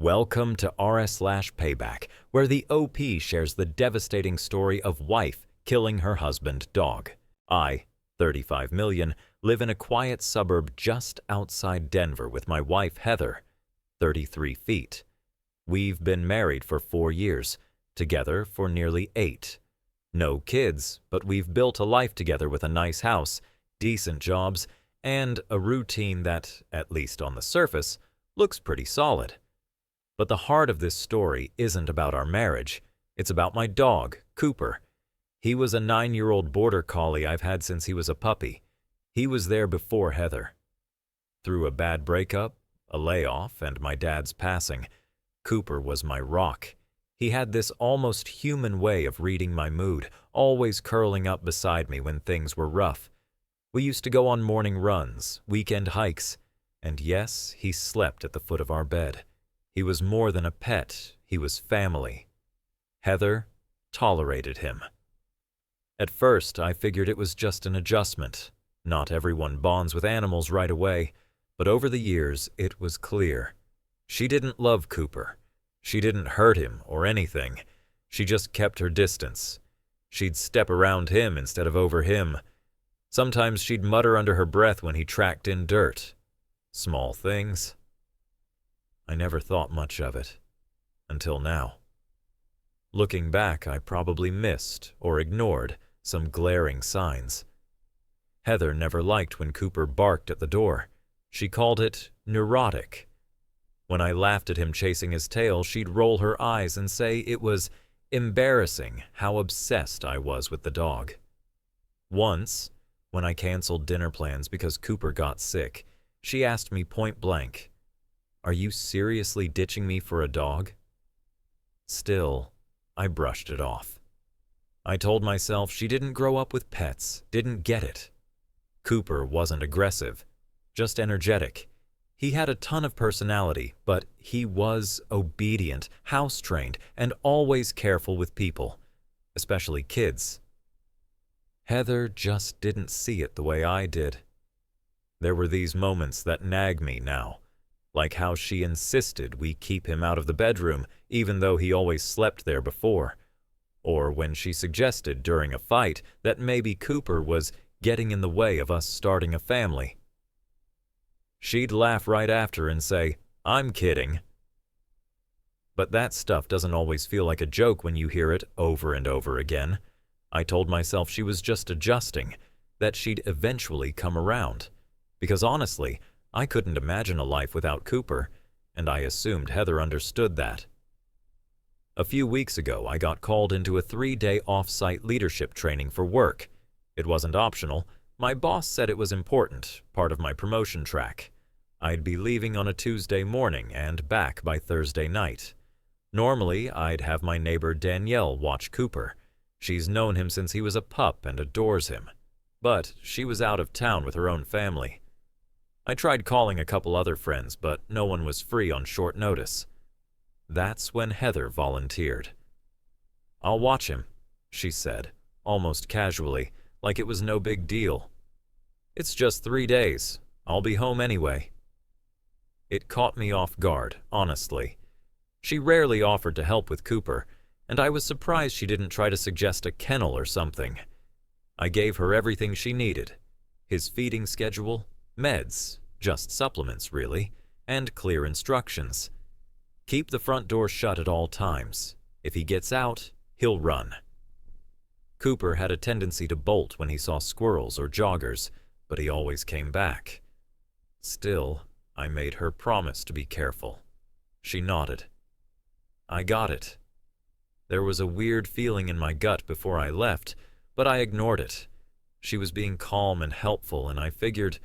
Welcome to r/Payback, where the OP shares the devastating story of wife killing her husband dog. I, 35 million, live in a quiet suburb just outside Denver with my wife Heather, 33 feet. We've been married for 4 years, together for nearly 8. No kids, but we've built a life together with a nice house, decent jobs, and a routine that, at least on the surface, looks pretty solid. But the heart of this story isn't about our marriage. It's about my dog, Cooper. He was a 9-year-old border collie I've had since he was a puppy. He was there before Heather. Through a bad breakup, a layoff, and my dad's passing, Cooper was my rock. He had this almost human way of reading my mood, always curling up beside me when things were rough. We used to go on morning runs, weekend hikes, and yes, he slept at the foot of our bed. He was more than a pet, he was family. Heather tolerated him. At first, I figured it was just an adjustment. Not everyone bonds with animals right away, but over the years, it was clear. She didn't love Cooper. She didn't hurt him or anything. She just kept her distance. She'd step around him instead of over him. Sometimes she'd mutter under her breath when he tracked in dirt. Small things. I never thought much of it. Until now. Looking back, I probably missed or ignored some glaring signs. Heather never liked when Cooper barked at the door. She called it neurotic. When I laughed at him chasing his tail, she'd roll her eyes and say it was embarrassing how obsessed I was with the dog. Once, when I canceled dinner plans because Cooper got sick, she asked me point blank, "Are you seriously ditching me for a dog?" Still, I brushed it off. I told myself she didn't grow up with pets, didn't get it. Cooper wasn't aggressive, just energetic. He had a ton of personality, but he was obedient, house-trained, and always careful with people, especially kids. Heather just didn't see it the way I did. There were these moments that nag me now, like how she insisted we keep him out of the bedroom even though he always slept there before, or when she suggested during a fight that maybe Cooper was getting in the way of us starting a family. She'd laugh right after and say, "I'm kidding." But that stuff doesn't always feel like a joke when you hear it over and over again. I told myself she was just adjusting, that she'd eventually come around. Because honestly, I couldn't imagine a life without Cooper, and I assumed Heather understood that. A few weeks ago, I got called into a 3-day off-site leadership training for work. It wasn't optional. My boss said it was important, part of my promotion track. I'd be leaving on a Tuesday morning and back by Thursday night. Normally, I'd have my neighbor Danielle watch Cooper. She's known him since he was a pup and adores him. But she was out of town with her own family. I tried calling a couple other friends, but no one was free on short notice. That's when Heather volunteered. "I'll watch him," she said, almost casually, like it was no big deal. "It's just 3 days. I'll be home anyway." It caught me off guard, honestly. She rarely offered to help with Cooper, and I was surprised she didn't try to suggest a kennel or something. I gave her everything she needed. His feeding schedule, meds, just supplements really, and clear instructions. Keep the front door shut at all times. If he gets out, he'll run. Cooper had a tendency to bolt when he saw squirrels or joggers, but he always came back. Still, I made her promise to be careful. She nodded. I got it. There was a weird feeling in my gut before I left, but I ignored it. She was being calm and helpful, and I figured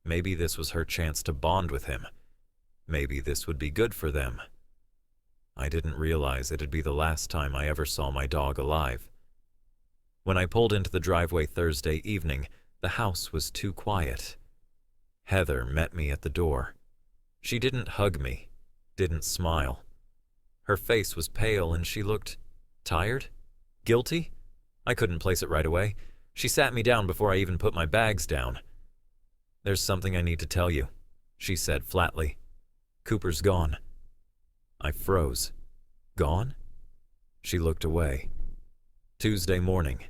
maybe this was her chance to bond with him. Maybe this would be good for them. I didn't realize it'd be the last time I ever saw my dog alive. When I pulled into the driveway Thursday evening, the house was too quiet. Heather met me at the door. She didn't hug me, didn't smile. Her face was pale and she looked tired? Guilty? I couldn't place it right away. She sat me down before I even put my bags down. "There's something I need to tell you," she said flatly. "Cooper's gone." I froze. Gone? She looked away. Tuesday morning.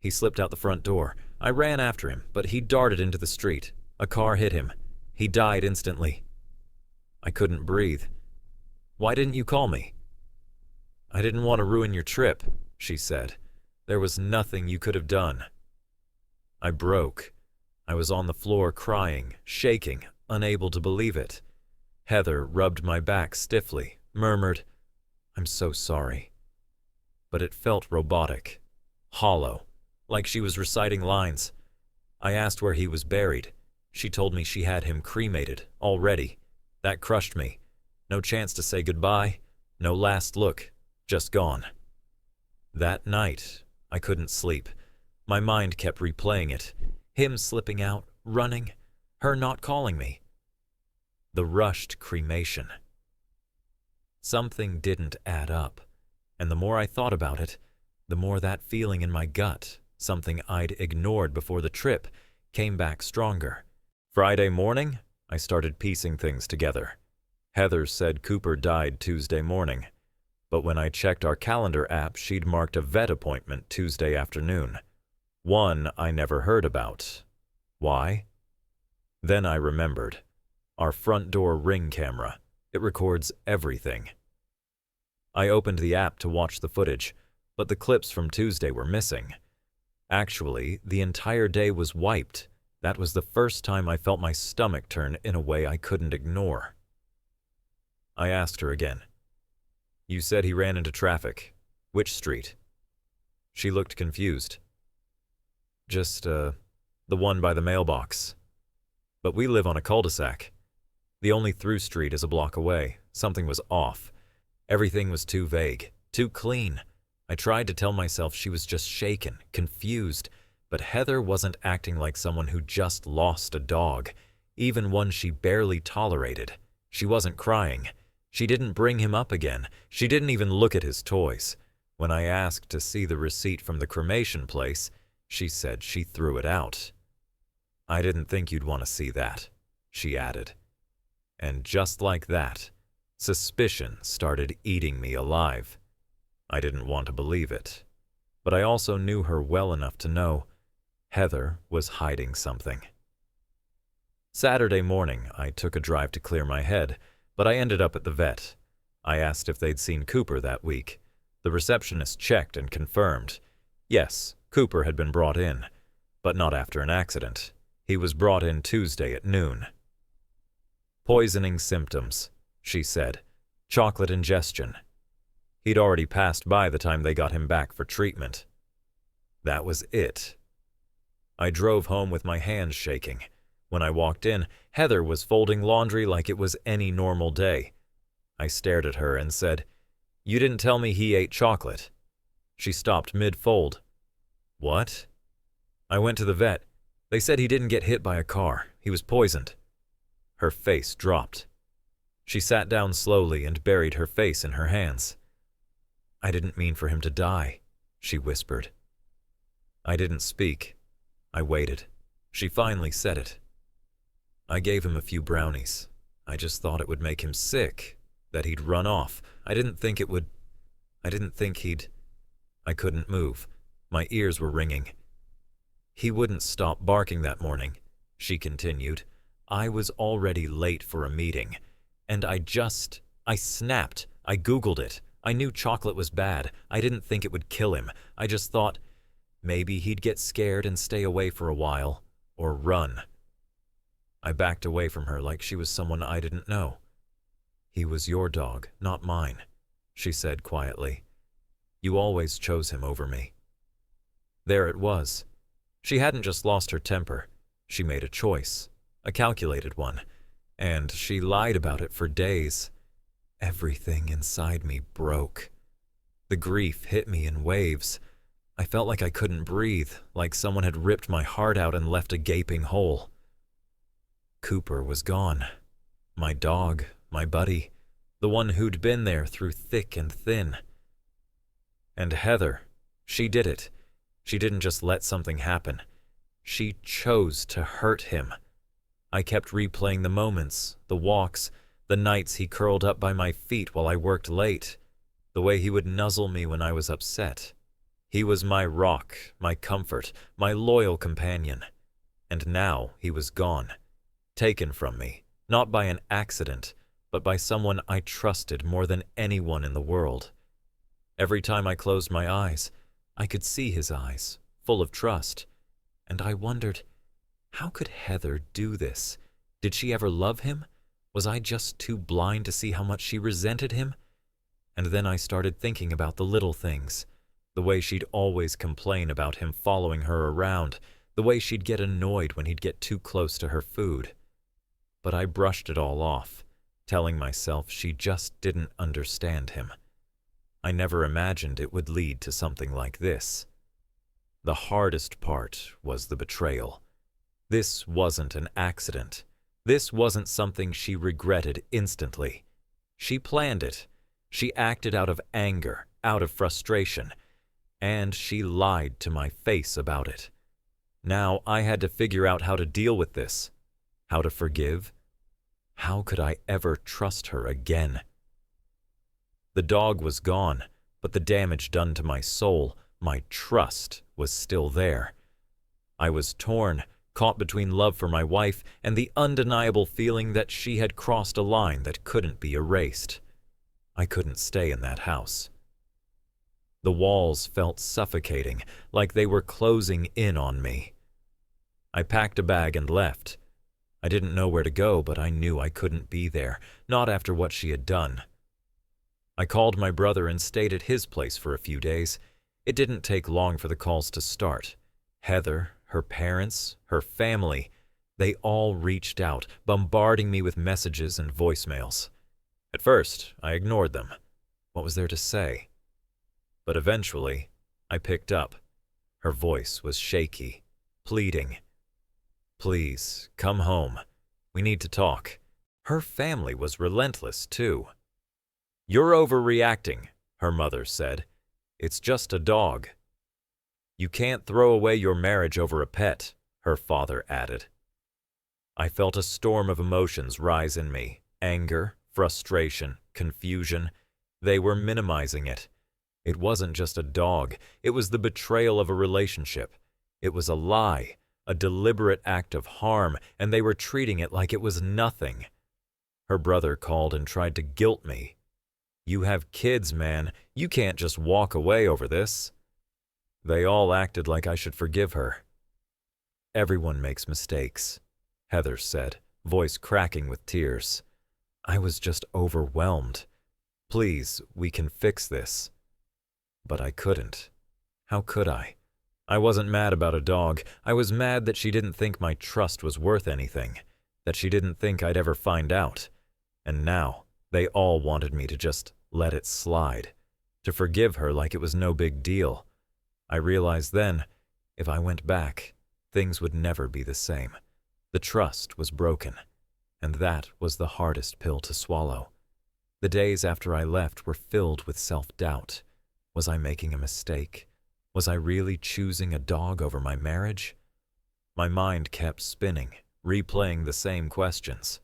He slipped out the front door. I ran after him, but he darted into the street. A car hit him. He died instantly. I couldn't breathe. Why didn't you call me? I didn't want to ruin your trip, she said. There was nothing you could have done. I broke. I was on the floor crying, shaking, unable to believe it. Heather rubbed my back stiffly, murmured, "I'm so sorry." But it felt robotic, hollow, like she was reciting lines. I asked where he was buried. She told me she had him cremated already. That crushed me. No chance to say goodbye, no last look, just gone. That night, I couldn't sleep. My mind kept replaying it. Him slipping out, running, her not calling me. The rushed cremation. Something didn't add up, and the more I thought about it, the more that feeling in my gut, something I'd ignored before the trip, came back stronger. Friday morning, I started piecing things together. Heather said Cooper died Tuesday morning, but when I checked our calendar app, she'd marked a vet appointment Tuesday afternoon. One I never heard about. Why? Then I remembered. Our front door Ring camera. It records everything. I opened the app to watch the footage, but the clips from Tuesday were missing. Actually, the entire day was wiped. That was the first time I felt my stomach turn in a way I couldn't ignore. I asked her again. You said he ran into traffic. Which street? She looked confused. Just, the one by the mailbox. But we live on a cul-de-sac. The only through street is a block away. Something was off. Everything was too vague, too clean. I tried to tell myself she was just shaken, confused, but Heather wasn't acting like someone who just lost a dog, even one she barely tolerated. She wasn't crying. She didn't bring him up again. She didn't even look at his toys. When I asked to see the receipt from the cremation place, she said she threw it out. I didn't think you'd want to see that, she added. And just like that, suspicion started eating me alive. I didn't want to believe it, but I also knew her well enough to know Heather was hiding something. Saturday morning, I took a drive to clear my head, but I ended up at the vet. I asked if they'd seen Cooper that week. The receptionist checked and confirmed. Yes, Cooper had been brought in, but not after an accident. He was brought in Tuesday at noon. Poisoning symptoms, she said. Chocolate ingestion. He'd already passed by the time they got him back for treatment. That was it. I drove home with my hands shaking. When I walked in, Heather was folding laundry like it was any normal day. I stared at her and said, "You didn't tell me he ate chocolate." She stopped mid-fold. What? I went to the vet. They said he didn't get hit by a car. He was poisoned. Her face dropped. She sat down slowly and buried her face in her hands. I didn't mean for him to die, she whispered. I didn't speak. I waited. She finally said it. I gave him a few brownies. I just thought it would make him sick, that he'd run off. I didn't think he'd... I couldn't move. My ears were ringing. He wouldn't stop barking that morning, she continued. I was already late for a meeting, and I snapped. I Googled it. I knew chocolate was bad. I didn't think it would kill him. I just thought maybe he'd get scared and stay away for a while, or run. I backed away from her like she was someone I didn't know. He was your dog, not mine, she said quietly. You always chose him over me. There it was. She hadn't just lost her temper. She made a choice, a calculated one, and she lied about it for days. Everything inside me broke. The grief hit me in waves. I felt like I couldn't breathe, like someone had ripped my heart out and left a gaping hole. Cooper was gone. My dog, my buddy, the one who'd been there through thick and thin. And Heather, she did it. She didn't just let something happen. She chose to hurt him. I kept replaying the moments, the walks, The nights he curled up by my feet while I worked late. The way he would nuzzle me when I was upset. He was my rock, my comfort, my loyal companion. And now he was gone. Taken from me, not by an accident, but by someone I trusted more than anyone in the world. Every time I closed my eyes, I could see his eyes, full of trust. And I wondered, how could Heather do this? Did she ever love him? Was I just too blind to see how much she resented him? And then I started thinking about the little things. The way she'd always complain about him following her around. The way she'd get annoyed when he'd get too close to her food. But I brushed it all off, telling myself she just didn't understand him. I never imagined it would lead to something like this. The hardest part was the betrayal. This wasn't an accident. This wasn't something she regretted instantly. She planned it. She acted out of anger, out of frustration, and she lied to my face about it. Now I had to figure out how to deal with this, how to forgive. How could I ever trust her again? The dog was gone, but the damage done to my soul, my trust, was still there. I was torn, caught between love for my wife and the undeniable feeling that she had crossed a line that couldn't be erased. I couldn't stay in that house. The walls felt suffocating, like they were closing in on me. I packed a bag and left. I didn't know where to go, but I knew I couldn't be there, not after what she had done. I called my brother and stayed at his place for a few days. It didn't take long for the calls to start. Heather, her parents, her family, they all reached out, bombarding me with messages and voicemails. At first, I ignored them. What was there to say? But eventually, I picked up. Her voice was shaky, pleading. Please, come home. We need to talk. Her family was relentless, too. You're overreacting, her mother said. It's just a dog. You can't throw away your marriage over a pet, her father added. I felt a storm of emotions rise in me. Anger, frustration, confusion. They were minimizing it. It wasn't just a dog. It was the betrayal of a relationship. It was a lie, a deliberate act of harm, and they were treating it like it was nothing. Her brother called and tried to guilt me. You have kids, man. You can't just walk away over this. They all acted like I should forgive her. Everyone makes mistakes, Heather said, voice cracking with tears. I was just overwhelmed. Please, we can fix this. But I couldn't. How could I? I wasn't mad about a dog. I was mad that she didn't think my trust was worth anything, that she didn't think I'd ever find out. And now, they all wanted me to just let it slide, to forgive her like it was no big deal. I realized then, if I went back, things would never be the same. The trust was broken, and that was the hardest pill to swallow. The days after I left were filled with self-doubt. Was I making a mistake? Was I really choosing a dog over my marriage? My mind kept spinning, replaying the same questions.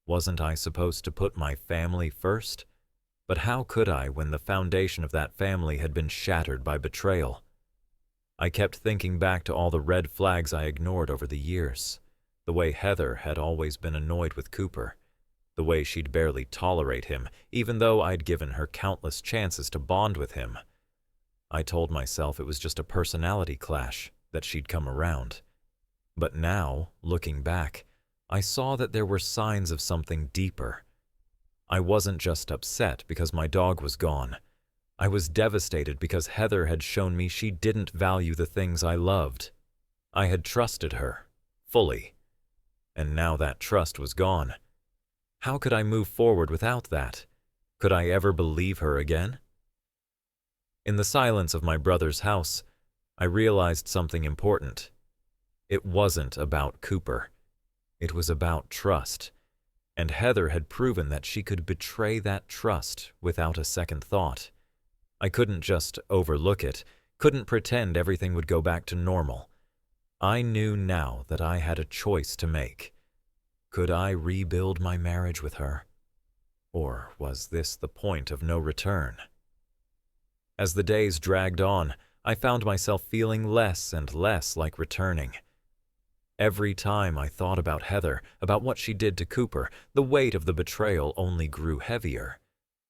Wasn't I supposed to put my family first? But how could I when the foundation of that family had been shattered by betrayal? I kept thinking back to all the red flags I ignored over the years. The way Heather had always been annoyed with Cooper. The way she'd barely tolerate him, even though I'd given her countless chances to bond with him. I told myself it was just a personality clash, that she'd come around. But now, looking back, I saw that there were signs of something deeper. I wasn't just upset because my dog was gone. I was devastated because Heather had shown me she didn't value the things I loved. I had trusted her, fully. And now that trust was gone. How could I move forward without that? Could I ever believe her again? In the silence of my brother's house, I realized something important. It wasn't about Cooper. It was about trust. And Heather had proven that she could betray that trust without a second thought. I couldn't just overlook it, couldn't pretend everything would go back to normal. I knew now that I had a choice to make. Could I rebuild my marriage with her? Or was this the point of no return? As the days dragged on, I found myself feeling less and less like returning. Every time I thought about Heather, about what she did to Cooper, the weight of the betrayal only grew heavier.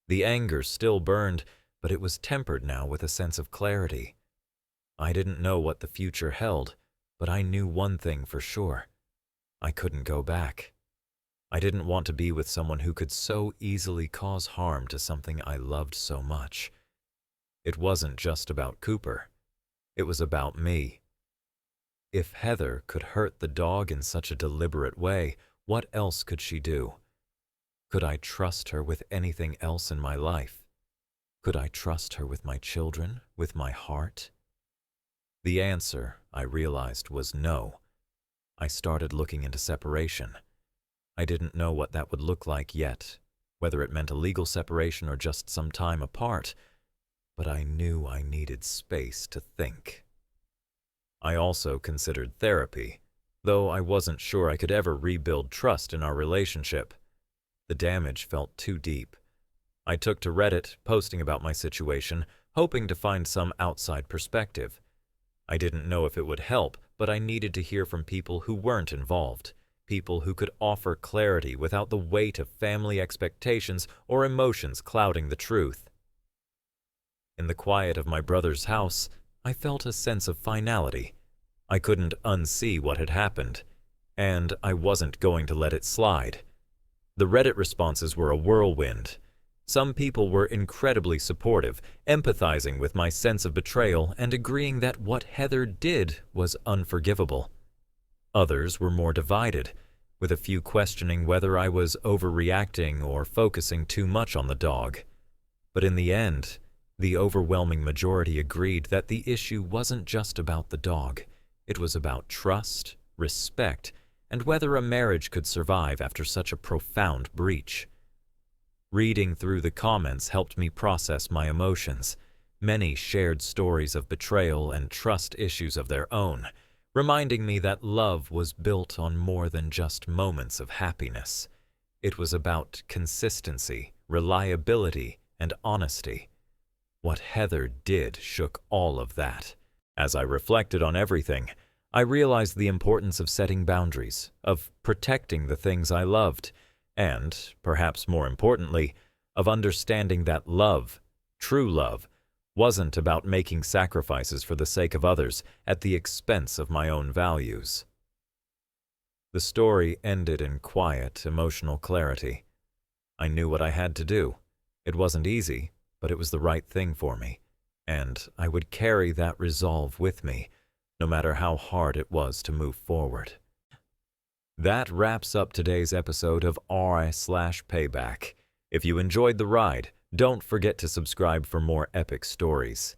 The anger still burned, but it was tempered now with a sense of clarity. I didn't know what the future held, but I knew one thing for sure. I couldn't go back. I didn't want to be with someone who could so easily cause harm to something I loved so much. It wasn't just about Cooper. It was about me. If Heather could hurt the dog in such a deliberate way, what else could she do? Could I trust her with anything else in my life? Could I trust her with my children, with my heart? The answer, I realized, was no. I started looking into separation. I didn't know what that would look like yet, whether it meant a legal separation or just some time apart, but I knew I needed space to think. I also considered therapy, though I wasn't sure I could ever rebuild trust in our relationship. The damage felt too deep. I took to Reddit, posting about my situation, hoping to find some outside perspective. I didn't know if it would help, but I needed to hear from people who weren't involved, people who could offer clarity without the weight of family expectations or emotions clouding the truth. In the quiet of my brother's house, I felt a sense of finality. I couldn't unsee what had happened, and I wasn't going to let it slide. The Reddit responses were a whirlwind. Some people were incredibly supportive, empathizing with my sense of betrayal and agreeing that what Heather did was unforgivable. Others were more divided, with a few questioning whether I was overreacting or focusing too much on the dog. But in the end, the overwhelming majority agreed that the issue wasn't just about the dog. It was about trust, respect, and whether a marriage could survive after such a profound breach. Reading through the comments helped me process my emotions. Many shared stories of betrayal and trust issues of their own, reminding me that love was built on more than just moments of happiness. It was about consistency, reliability, and honesty. What Heather did shook all of that. As I reflected on everything, I realized the importance of setting boundaries, of protecting the things I loved, and, perhaps more importantly, of understanding that love, true love, wasn't about making sacrifices for the sake of others at the expense of my own values. The story ended in quiet, emotional clarity. I knew what I had to do. It wasn't easy, but it was the right thing for me, and I would carry that resolve with me, no matter how hard it was to move forward. That wraps up today's episode of r/Payback. If you enjoyed the ride, don't forget to subscribe for more epic stories.